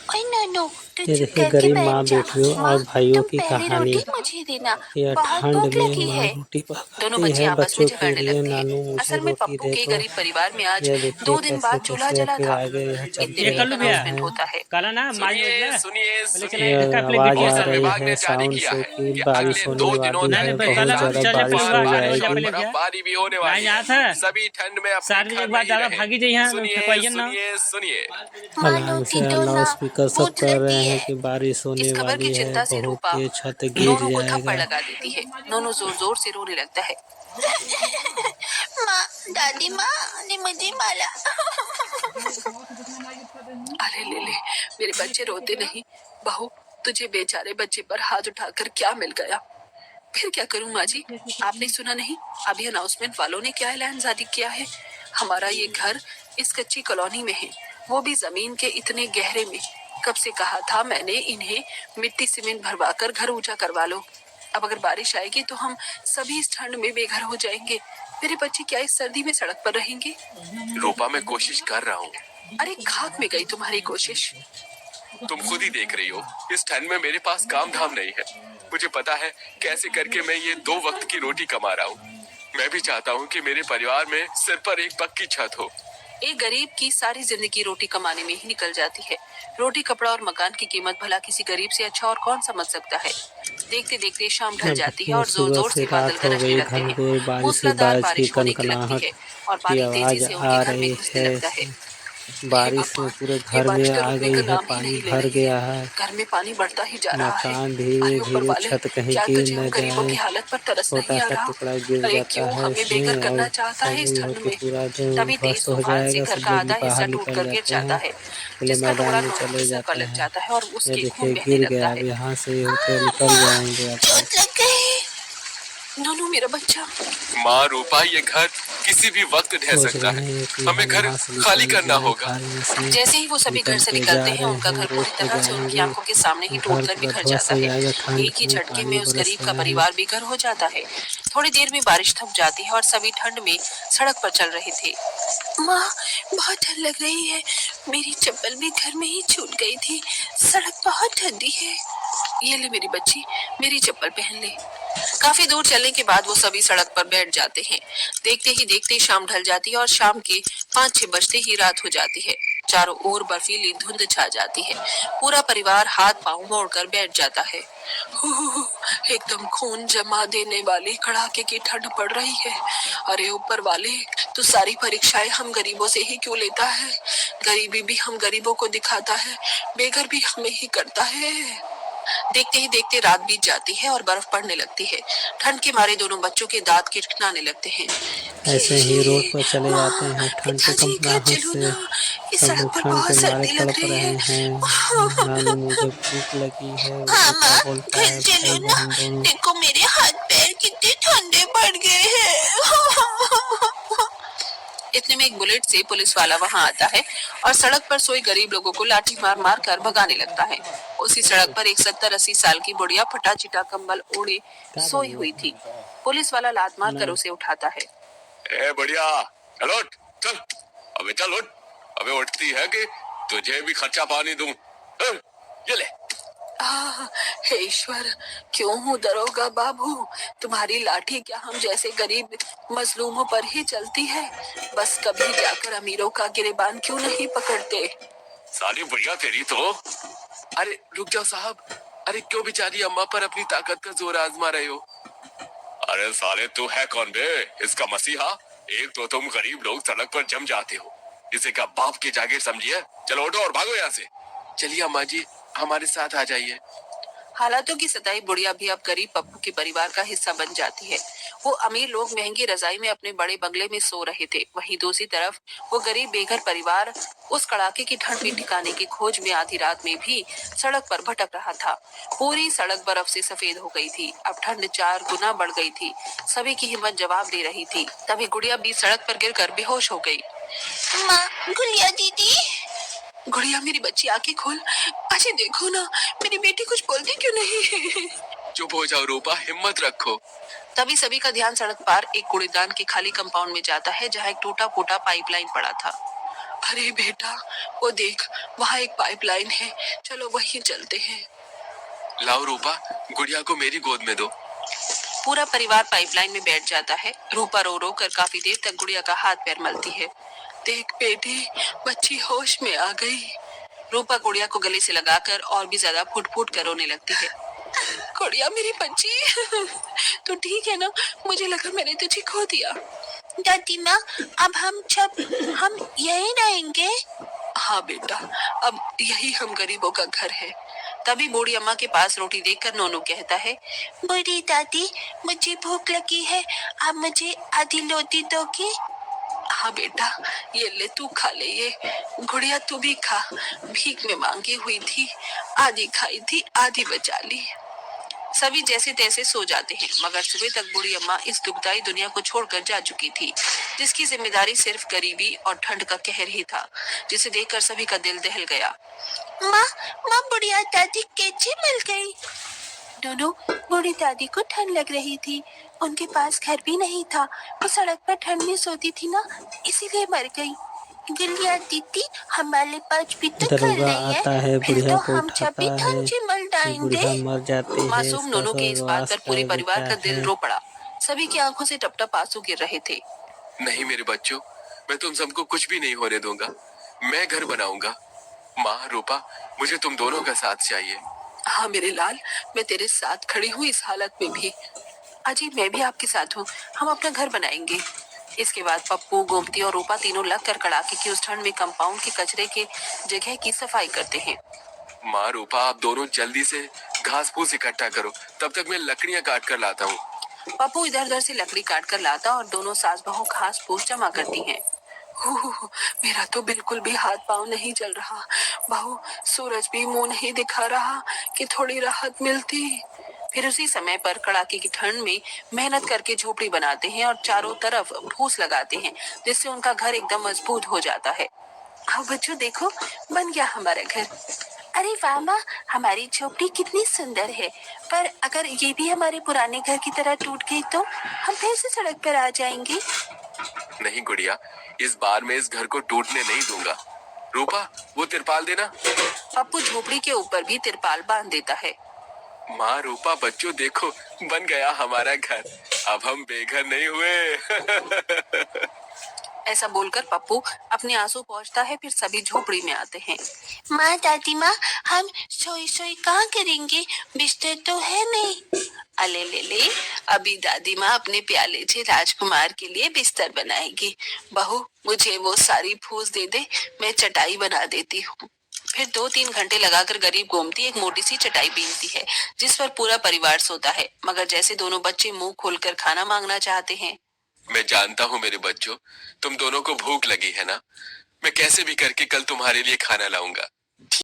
ओए नन्नू, तू ये चुप देखिए करके गरीब बैठ माँ जा। बेटियों माँ, और भाइयों तुम की पहले कहानी। रोटी मुझे देना, यह बहुत ठंड भूख में लगी माँ है। रोटी दोनों पकाती बच्चे है आपस में बच्चों के झगड़ने लिए। लगते हैं। नानू मुझे असल में रोटी पप्पू दे के दो। गरीब परिवार में आज ये देखिए 2 दिन कैसे बाद चूल्हा कैसे जला फिर था। आगे यह एक चलते दिन एक कल्लू रहते भैया अनाउंसमेंट हैं। होता है। काला ना माल सुनिए योजना सुनिए बोले चले सुनिए। ढका यह प्लेट आवाज दीजिए आ मौसम रही विभाग है ने जारी साउंड किया से है कि कि बारिश अगले होने 2 दिनों वाली नहीं तक है। नहीं बहुत काला हिमपात, ज्यादा चल बारिश पेलुआ हो गाड़ी बारिश का और जाएगी। पहले भैया बर्फबारी भी होने वाली लाइन है। आता है सभी ठंड में अपने सात बजे घर के में बाद ही ज्यादा रहे। भागी जाइए सुनिए फेंकवाइए ना। सुनिए सुनिए। माँ अलार्म रोटी से दो ना, लाउड स्पीकर सब भूख कर लगी रहे हैं है। कि बारिश होने इस खबर की वाली है, चिंता से बहुत रूपा तेज छत गिर नोनू को थप्पड़ जाएगा। लगा देती है। नोनू जोर जोर से रोने लगता है। माँ, दादी माँ ने मुझे मारा। अरे ले ले, मेरे बच्चे रोते नहीं। बहू, तुझे बेचारे बच्चे पर हाथ उठाकर क्या मिल गया? फिर क्या करूं माँ जी? आपने सुना नहीं, अभी अनाउंसमेंट वालों ने क्या ऐलान जारी किया है? हमारा ये घर इस कच्ची कॉलोनी में है, वो भी जमीन के इतने गहरे में। कब से कहा था मैंने इन्हें मिट्टी सीमेंट भरवा कर घर ऊंचा करवा लो। अब अगर बारिश आएगी तो हम सभी इस ठंड में बेघर हो जाएंगे। मेरे बच्चे क्या इस सर्दी में सड़क पर रहेंगे? रूपा, मैं कोशिश कर रहा हूँ। अरे खाक में गई तुम्हारी कोशिश। तुम खुद ही देख रही हो, इस ठंड में मेरे पास काम धाम नहीं है। मुझे पता है कैसे करके मैं ये 2 वक्त की रोटी कमा रहा हूँ। मैं भी चाहता हूँ कि मेरे परिवार में सिर पर एक पक्की छत हो। एक गरीब की सारी जिंदगी रोटी कमाने में ही निकल जाती है। रोटी, कपड़ा और मकान की कीमत भला किसी गरीब से अच्छा और कौन समझ सकता है? देखते देखते शाम ढल अब जाती है देखिए और जोर सुबह जोर से से बादल रात हो गरजने गई, लगते हैं। घनघोर बारिश ही मूसलाधार बारिश की बारिश होने की लगती कनकनाहट है और की पानी तेजी आवाज से उनके आ घर में रही घुसने है। लगता है। हे बारिश में भगवान, पूरे ये घर में बारिश का आ रुकने गई का है, नाम ही पानी नहीं ले भर रही है। गया है। घर में पानी बढ़ता ही जा रहा है। मकान धीरे अरे ऊपर धीरे वाले, छत कहीं क्या गिर तुझे हम न गरीबों की जाए। हालत पर तरस छोटा नहीं आ सा रहा? टुकड़ा गिर अरे जाता क्यों है हमें इसमें बेघर और करना चाहता है इस सभी ठंड होके में? पूरा तभी तेज ध्वस्त हो तूफान से जाएगा। घर सब का लोग आधा हिस्सा बाहर टूट निकल कर गिर जाते जाता हैं, है, खुले जिसका मैदान टुकड़ा में नोनू के चले सर पर जाते लग हैं। जाता है और ये उसके खून देखिए बहने गिर लगता गया, अब है। यहाँ से होके निकल जाएंगे आप लोग। चोट लग गई। नोनू मेरा बच्चा। माँ रूपा, ये घर किसी भी वक्त ढह सोच सकता है। रहे हैं कि हमें हम घर यहाँ से खाली निकल करना जाएं, होगा। घर में से जैसे ही वो सभी घर निकल से के निकलते जा हैं, रहे उनका हैं। घर रोड पूरी पे तरह से उनकी जाएंगे, आंखों के सामने ही घर टूटकर पूरा बिखर ध्वस्त जाता हो है। जाएगा। ठंड एक ही में झटके में पानी उस बरस गरीब का रहा है। परिवार बेघर हो जाता है। थोड़ी देर में बारिश थम जाती है और सभी ठंड में सड़क पर चल रहे थे। माँ, बहुत ठंड लग रही है। मेरी चप्पल भी घर में ही छूट गई थी। सड़क बहुत ठंडी है। ये ले मेरी बच्ची, मेरी चप्पल पहन ले। काफी दूर चलने के बाद वो सभी सड़क पर बैठ जाते हैं। देखते ही देखते शाम ढल जाती है और शाम के 5-6 बजते ही रात हो जाती है। चारों ओर बर्फीली धुंध छा जाती है। पूरा परिवार हाथ पांव मोड़कर बैठ जाता है। एकदम खून जमा देने वाली कड़ाके की ठंड पड़ रही है। अरे ऊपर वाले, तू सारी परीक्षाएं हम गरीबों से ही क्यों लेता है? गरीबी भी हम गरीबों को दिखाता है, बेघर भी हमें ही करता है। देखते ही देखते रात बीत जाती है और बर्फ पड़ने लगती है। ठंड के मारे दोनों बच्चों के दांत किटकिटाने लगते हैं। ऐसे ही रोड पर चले जाते माँ, हैं ठंड के पिताजी घर कंपनाहट चलो से। ना, इस सब सड़क लोग पर ठंड के बहुत मारे सर्दी लग तड़प रही रहे है। हैं। नानू मुझे भूख लगी है, वो हाँ बेटा माँ, बोलता घर है, चलो भाई ना, बहन दोनों। देखो मेरे हाथ पैर कितने ठंडे पड़ गए हैं। इतने में एक बुलेट से पुलिस वाला वहां आता है और सड़क पर सोए गरीब लोगों को लाठी मार मार कर भगाने लगता है। उसी सड़क पर एक 70-80 साल की बुढ़िया फटा चिटा कंबल ओढ़े सोई हुई थी। पुलिस वाला लात मार कर उसे उठाता है। ए बढ़िया, चल उठ, चल। अबे चल उठ। अबे उठती है कि तुझे भी खर्चा पानी दूं? ये ले। हे ईश्वर, क्यों हूँ दरोगा बाबू? तुम्हारी लाठी क्या हम जैसे गरीब मजलूमों पर ही चलती है? बस कभी जाकर अमीरों का गिरेबान क्यों नहीं पकड़ते? साली बढ़िया तेरी तो। अरे रुक जाओ साहब। अरे क्यों बेचारी अम्मा पर अपनी ताकत का जोर आजमा रहे हो? अरे साले तू है कौन बे? इसका मसीहा? एक तो तुम गरीब लोग सड़क पर जम जाते हो, इसे क्या बाप की जागीर समझिए? चलो उठो और भागो यहाँ से। चलिए अम्मा जी, हमारे साथ आ जाइए। हालातों की सताई बुढ़िया भी अब गरीब पप्पू के परिवार का हिस्सा बन जाती है। वो अमीर लोग महंगी रजाई में अपने बड़े बंगले में सो रहे थे, वहीं दूसरी तरफ वो गरीब बेघर परिवार उस कड़ाके की ठंड में ठिकाने की खोज में आधी रात में भी सड़क पर भटक रहा था। पूरी सड़क बर्फ से सफेद हो गई थी। अब ठंड 4 गुना बढ़ गई थी। सभी की हिम्मत जवाब दे रही थी। तभी गुड़िया बीच सड़क पर गिरकर बेहोश हो गई। माँ, गुड़िया दीदी। गुड़िया मेरी बच्ची, आंखें खोल। अजय देखो ना, मेरी बेटी कुछ बोलती क्यों नहीं? चुप हो जाओ रूपा, हिम्मत रखो। तभी सभी का ध्यान सड़क पार एक कूड़ेदान के खाली कंपाउंड में जाता है, जहाँ एक टूटा फूटा पाइपलाइन पड़ा था। अरे बेटा, वो देख, वहाँ एक पाइपलाइन है, चलो वहीं चलते हैं। लाओ रूपा, गुड़िया को मेरी गोद में दो। पूरा परिवार पाइपलाइन में बैठ जाता है। रूपा रो रो कर काफी देर तक गुड़िया का हाथ पैर मलती है। देख बेटी, बच्ची होश में आ गई। रूपा गुड़िया को गले से लगाकर और भी ज्यादा फुट फुट कर रोने लगती है। गुड़िया मेरी बच्ची, तू ठीक है ना? मुझे लगा मैंने तुझे खो दिया। दादी माँ, अब हम यहीं रहेंगे? हाँ बेटा, अब यही हम गरीबों का घर है। तभी बूढ़ी अम्मा के पास रोटी देखकर नोनू कहता है, बूढ़ी दादी, मुझे भूख लगी है, आप मुझे आधी रोटी दोगे? हाँ बेटा, ये ले, तू खा ले ये। गुड़िया तू भी खा, भीख में मांगी हुई थी, आधी खाई थी, आधी बचा ली। सभी जैसे तैसे सो जाते हैं, मगर सुबह तक बूढ़ी अम्मा इस दुखदाई दुनिया को छोड़कर जा चुकी थी, जिसकी जिम्मेदारी सिर्फ गरीबी और ठंड का कहर ही था, जिसे देखकर सभी का दिल दहल गया। माँ, माँ बुढ़िया दादी कैसे मिल गई? दोनों, बूढ़ी दादी को ठंड लग रही थी, उनके पास घर भी नहीं था, वो सड़क पर ठंड में सोती थी ना, इसीलिए मर गई। गुड़िया दीदी, हमारे पास भी तो घर दरोगा नहीं आता है, है, फिर बुढ़िया तो को हम जब भी उठाता ठंड है, से मर जाएंगे। बुढ़िया मर जाती है। मासूम इसका नोनू के इस बात स्वर्गवास पर पूरे का परिवार बेटा का दिल है। रो पड़ा। सभी की आंखों से टप टप आंसू गिर रहे थे। नहीं मेरे बच्चों, मैं तुम सबको कुछ भी नहीं होने दूंगा। मैं घर बनाऊंगा। माँ रूपा, मुझे तुम दोनों का साथ चाहिए। हाँ मेरे लाल, मैं तेरे साथ खड़ी हूँ इस हालत में भी। अजी, मैं भी आपके साथ हूँ, हम अपना घर बनाएंगे। इसके बाद पप्पू, गोमती और रूपा तीनों लगकर कड़ाके की उस ठंड में कंपाउंड के कचरे के जगह की सफाई करते हैं। माँ रूपा, आप दोनों जल्दी से घास फूस इकट्ठा करो, तब तक मैं लकड़ियाँ काट कर लाता हूँ। पप्पू इधर उधर से लकड़ी काट कर लाता और दोनों सास बहू घास फूस जमा करती हैं। मेरा तो बिल्कुल भी हाथ पांव नहीं चल रहा। बहू, सूरज भी मुंह नहीं दिखा रहा कि थोड़ी राहत मिलती। फिर उसी समय पर कड़ाके की ठंड में मेहनत करके झोपड़ी बनाते हैं और चारों तरफ फूस लगाते हैं, जिससे उनका घर एकदम मजबूत हो जाता है। हाँ बच्चों, देखो, बन गया हमारा घर। अरे वाह माँ, हमारी झोपड़ी कितनी सुंदर है, पर अगर ये भी हमारे पुराने घर की तरह टूट गई तो हम फिर से सड़क पर आ जाएंगे। नहीं गुड़िया, इस बार मैं इस घर को टूटने नहीं दूंगा। रूपा, वो तिरपाल देना। पप्पू झोपड़ी के ऊपर भी तिरपाल बांध देता है। माँ रूपा, बच्चों देखो, बन गया हमारा घर, अब हम बेघर नहीं हुए। ऐसा बोलकर पप्पू अपने आंसू पोंछता है, फिर सभी झोपड़ी में आते हैं। माँ, दादी माँ, हम सोई सोई कहाँ करेंगे, बिस्तर तो है नहीं। अले ले ले, अभी दादी माँ अपने प्याले से राजकुमार के लिए बिस्तर बनाएगी। बहू, मुझे वो सारी फूस दे दे, मैं चटाई बना देती हूँ। फिर 2-3 घंटे लगाकर गरीब गोमती एक मोटी सी चटाई बीनती है, जिस पर पूरा परिवार सोता है, मगर जैसे दोनों बच्चे मुंह खोलकर खाना मांगना चाहते हैं। मैं जानता हूँ मेरे बच्चों, तुम दोनों को भूख लगी है ना। मैं कैसे भी करके कल तुम्हारे लिए खाना लाऊंगा।